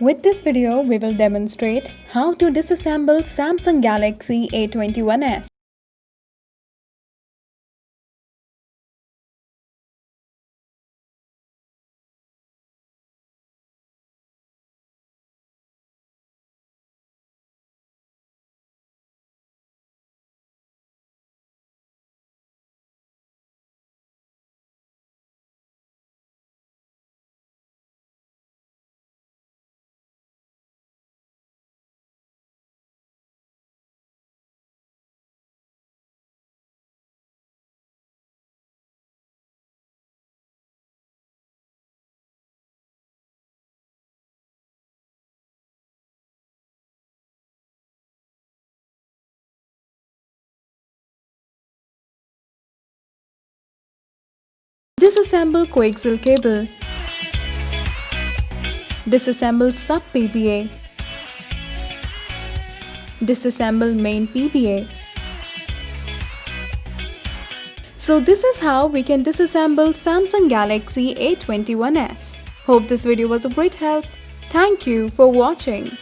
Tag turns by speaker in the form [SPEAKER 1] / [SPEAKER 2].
[SPEAKER 1] With this video, we will demonstrate how to disassemble Samsung Galaxy A21S. Disassemble coaxial cable. Disassemble Sub PBA. Disassemble Main PBA. So this is how we can disassemble Samsung Galaxy A21S. Hope this video was of great help. Thank you for watching.